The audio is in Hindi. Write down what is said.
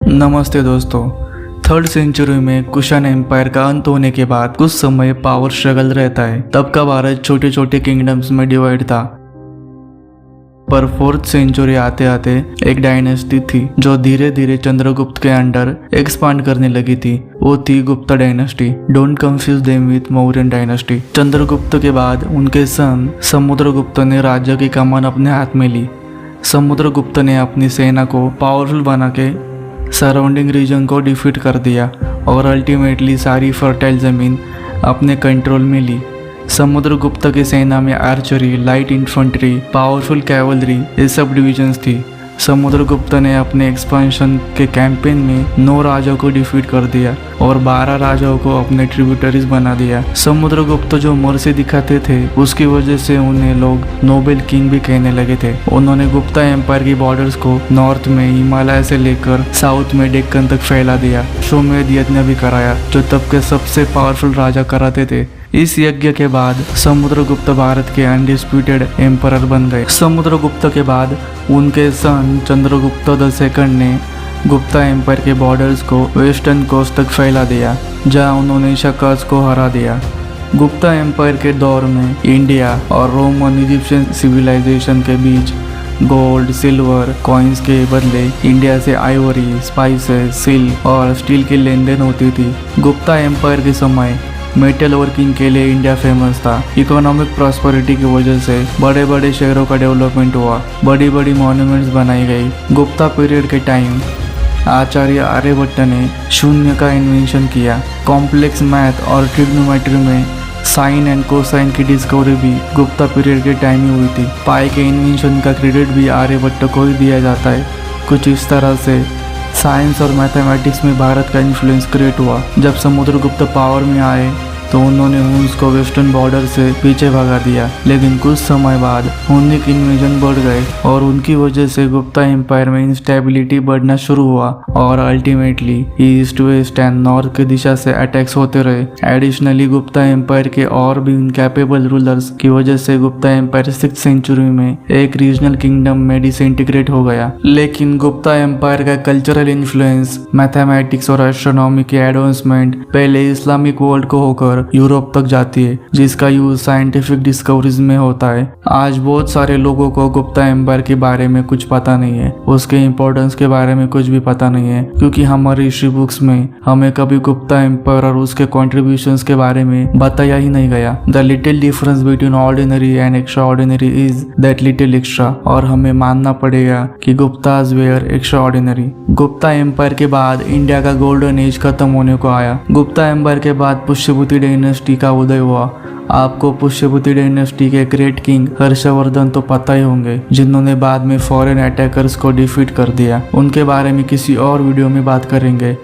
नमस्ते दोस्तों। थर्ड सेंचुरी में कुषाण एम्पायर का अंत होने के बाद कुछ समय पावर स्ट्रगल रहता है। तब का भारत छोटे छोटे किंगडम्स में डिवाइड था। पर फोर्थ सेंचुरी आते आते एक डायनेस्टी थी जो धीरे धीरे चंद्रगुप्त के अंडर एक्सपांड करने लगी थी। वो थी Gupta dynasty. Don't confuse them with Mauryan dynasty. Chandragupta के बाद उनके सन समुद्रगुप्त ने राज्य की कमान अपने हाथ में ली। समुद्रगुप्त ने अपनी सेना को पावरफुल बना के सराउंडिंग रीजन को डिफीट कर दिया और अल्टीमेटली सारी फर्टाइल ज़मीन अपने कंट्रोल में ली। समुद्रगुप्त की सेना में archery, light infantry, powerful cavalry ये सब डिविजन्स थी। समुद्रगुप्त ने अपने एक्सपेंशन के कैंपेन में 9 राजाओं को डिफीट कर दिया और 12 राजाओं को अपने ट्रिब्यूटरीज बना दिया। समुद्रगुप्त जो मर्सी दिखाते थे उसकी वजह से उन्हें लोग नोबेल किंग भी कहने लगे थे। उन्होंने गुप्ता एम्पायर की बॉर्डर्स को नॉर्थ में हिमालय से लेकर साउथ में डेक्कन तक फैला दिया। अश्वमेध यज्ञ भी कराया जो तब के सबसे पावरफुल राजा कराते थे। इस यज्ञ के बाद समुद्रगुप्त भारत के अनडिस्प्यूटेड एम्परर बन गए। समुद्रगुप्त के बाद उनके सन चंद्रगुप्त II ने गुप्ता एम्पायर के बॉर्डर्स को वेस्टर्न कोस्ट तक फैला दिया जहां उन्होंने शकर्स को हरा दिया। गुप्ता एम्पायर के दौर में इंडिया और रोमन इजिप्शियन सिविलाइजेशन के बीच गोल्ड सिल्वर कॉइन्स के बदले इंडिया से आइवरी, स्पाइसेस, सिल्क और स्टील की लेन देन होती थी। गुप्ता एम्पायर के समय मेटल वर्किंग के लिए इंडिया फेमस था। इकोनॉमिक प्रॉस्पेरिटी की वजह से बड़े बड़े शहरों का डेवलपमेंट हुआ, बड़ी बड़ी मॉन्यूमेंट्स बनाई गई। गुप्ता पीरियड के टाइम आचार्य आर्यभट्ट ने शून्य का इन्वेंशन किया। कॉम्प्लेक्स मैथ और ट्रिग्नोमेट्री में साइन एंड कोसाइन की डिस्कवरी भी गुप्ता पीरियड के टाइम ही हुई थी। पाई के इन्वेंशन का क्रेडिट भी आर्यभट्ट को ही दिया जाता है। कुछ इस तरह से साइंस और मैथमेटिक्स में भारत का इन्फ्लुएंस क्रिएट हुआ। जब समुद्रगुप्त पावर में आए तो उन्होंने हुन्स को वेस्टर्न बॉर्डर से पीछे भगा दिया, लेकिन कुछ समय बाद हुनिक इन्वेजन बढ़ गए और उनकी वजह से गुप्ता एम्पायर में इंस्टेबिलिटी बढ़ना शुरू हुआ और ultimately east, west and north की दिशा से अटैक्स होते रहे। एडिशनली गुप्ता एम्पायर के और भी इनकैपेबल रूलर्स की वजह से गुप्ता एम्पायर 6th सेंचुरी में एक रीजनल किंगडम में डिसइंटीग्रेट हो गया। लेकिन गुप्ता एम्पायर का कल्चरल इन्फ्लुएंस, मैथमेटिक्स और एस्ट्रोनॉमी की एडवांसमेंट पहले इस्लामिक वर्ल्ड को होकर यूरोप तक जाती है, जिसका यूज साइंटिफिक डिस्कवरीज में होता है। आज बहुत सारे लोगों को गुप्ता एम्पायर के बारे में कुछ पता नहीं है, उसके इम्पोर्टेंस के बारे में कुछ भी पता नहीं है, क्योंकि हमारी हिस्ट्री बुक्स में हमें कभी गुप्ता एम्पायर और उसके कॉन्ट्रीब्यूशंस के बारे में बताया ही नहीं गया। The little difference between ordinary and extra ordinary is that little extra, और हमें मानना पड़ेगा कि Guptas were extra ordinary. Gupta empire के बाद इंडिया का गोल्डन एज खत्म होने को आया। गुप्ता एम्पायर के बाद पुष्यभूति डायनेस्टी का उदय हुआ। आपको पुष्यभूति डायनेस्टी के ग्रेट किंग हर्षवर्धन तो पता ही होंगे, जिन्होंने बाद में फॉरेन अटैकर्स को डिफीट कर दिया। उनके बारे में किसी और वीडियो में बात करेंगे।